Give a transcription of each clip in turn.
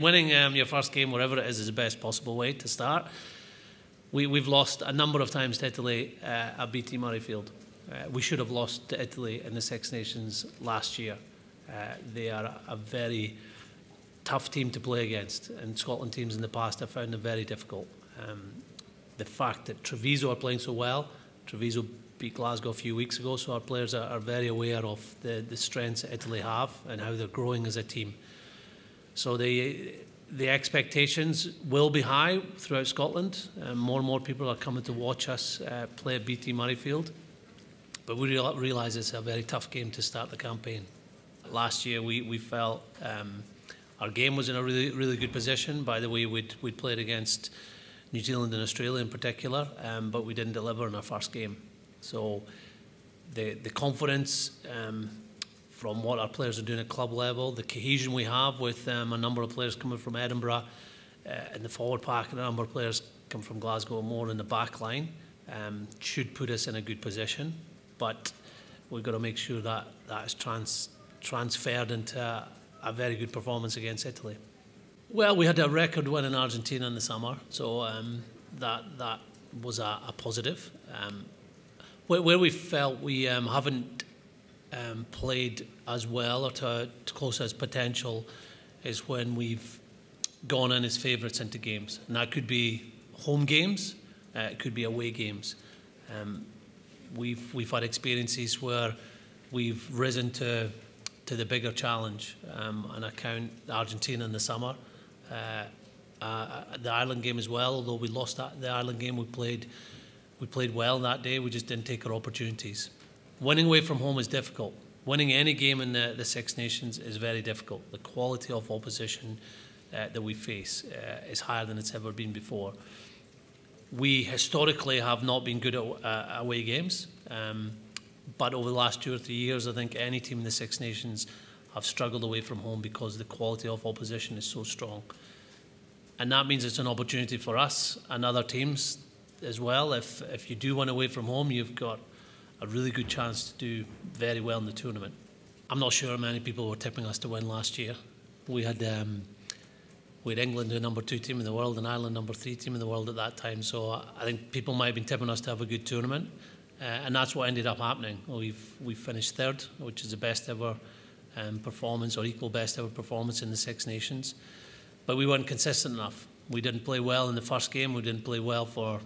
Winning your first game, wherever it is the best possible way to start. We've lost a number of times to Italy at BT Murrayfield. We should have lost to Italy in the Six Nations last year. They are a very tough team to play against, and Scotland teams in the past have found them very difficult. The fact that Treviso are playing so well, Treviso beat Glasgow a few weeks ago, so our players are very aware of the strengths that Italy have and how they're growing as a team. So the expectations will be high throughout Scotland. More and more people are coming to watch us play at BT Murrayfield. But we realise it's a very tough game to start the campaign. Last year we felt our game was in a really good position. By the way, we'd played against New Zealand and Australia in particular, but we didn't deliver in our first game. So the confidence from what our players are doing at club level, the cohesion we have with a number of players coming from Edinburgh in the forward pack, and a number of players come from Glasgow and more in the back line, should put us in a good position. But we've got to make sure that is transferred into a very good performance against Italy. Well, we had a record win in Argentina in the summer, so that was a positive. Where we felt we haven't played as well or to close as potential is when we've gone in as favourites into games, and that could be home games, it could be away games. We've had experiences where we've risen to the bigger challenge, and I count Argentina in the summer, the Ireland game as well. Although we lost the Ireland game, we played well that day. We just didn't take our opportunities. Winning away from home is difficult. Winning any game in the Six Nations is very difficult. The quality of opposition that we face is higher than it's ever been before. We historically have not been good at away games, but over the last 2 or 3 years, I think any team in the Six Nations have struggled away from home because the quality of opposition is so strong. And that means it's an opportunity for us and other teams as well. If you do win away from home, you've got a really good chance to do very well in the tournament. I'm not sure many people were tipping us to win last year. We had England, the number 2 team in the world, and Ireland, number 3 team in the world at that time. So I think people might have been tipping us to have a good tournament, and that's what ended up happening. We finished 3rd, which is the best ever performance, or equal best ever performance in the Six Nations. But we weren't consistent enough. We didn't play well in the first game. We didn't play well for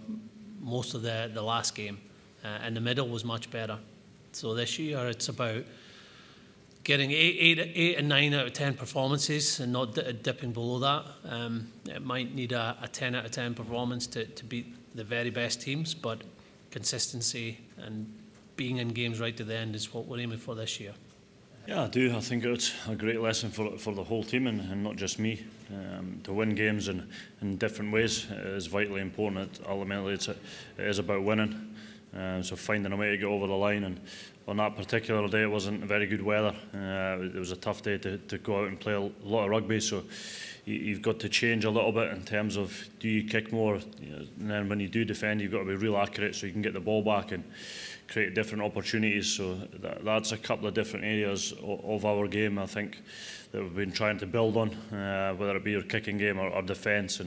most of the last game, and the middle was much better. So this year it's about getting 8 and 9 out of 10 performances and not dipping below that. It might need a 10 out of 10 performance to beat the very best teams, but consistency and being in games right to the end is what we're aiming for this year. Yeah, I do. I think it's a great lesson for the whole team and not just me. To win games in different ways is vitally important. Ultimately, it is about winning. So finding a way to get over the line, and on that particular day it wasn't very good weather. It was a tough day to go out and play a lot of rugby, so you've got to change a little bit in terms of, do you kick more, and then when you do defend you've got to be real accurate so you can get the ball back and create different opportunities. So that's a couple of different areas of our game, I think, that we've been trying to build on, whether it be your kicking game or defence.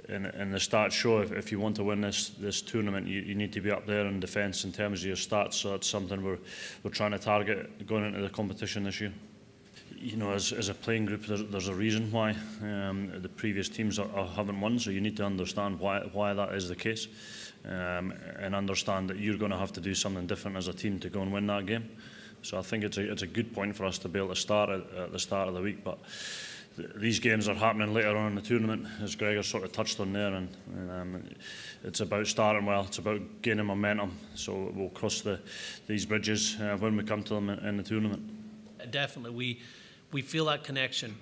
And the stats show if you want to win this tournament, you need to be up there in defence in terms of your stats. So that's something we're trying to target going into the competition this year. You know, as a playing group, there's a reason why the previous teams haven't won. So you need to understand why that is the case, and understand that you're going to have to do something different as a team to go and win that game. So I think it's a good point for us to be able to start at the start of the week, but these games are happening later on in the tournament, as Gregor sort of touched on there, and it's about starting well, it's about gaining momentum, so we'll cross these bridges when we come to them in the tournament. Definitely, we feel that connection.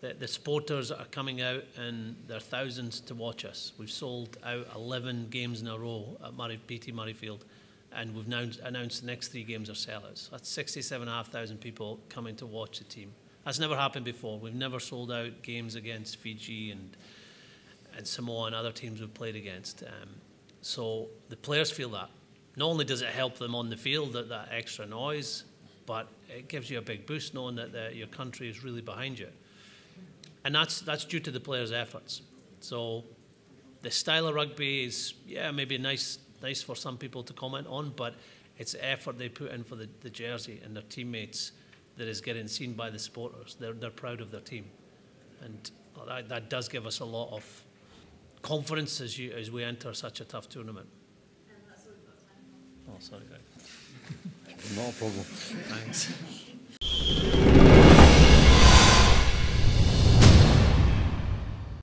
The supporters are coming out and there are thousands to watch us. We've sold out 11 games in a row at BT Murrayfield, and we've now announced the next 3 games are sellouts. That's 67,500 people coming to watch the team. That's never happened before. We've never sold out games against Fiji and Samoa and other teams we've played against. So the players feel that. Not only does it help them on the field, that extra noise, but it gives you a big boost knowing that your country is really behind you. And that's due to the players' efforts. So the style of rugby is, yeah, maybe nice for some people to comment on, but it's the effort they put in for the jersey and their teammates that is getting seen by the supporters. They're proud of their team. And that does give us a lot of confidence as we enter such a tough tournament. And that's all we've got time for. Oh, sorry, Greg. Not a problem. Thanks.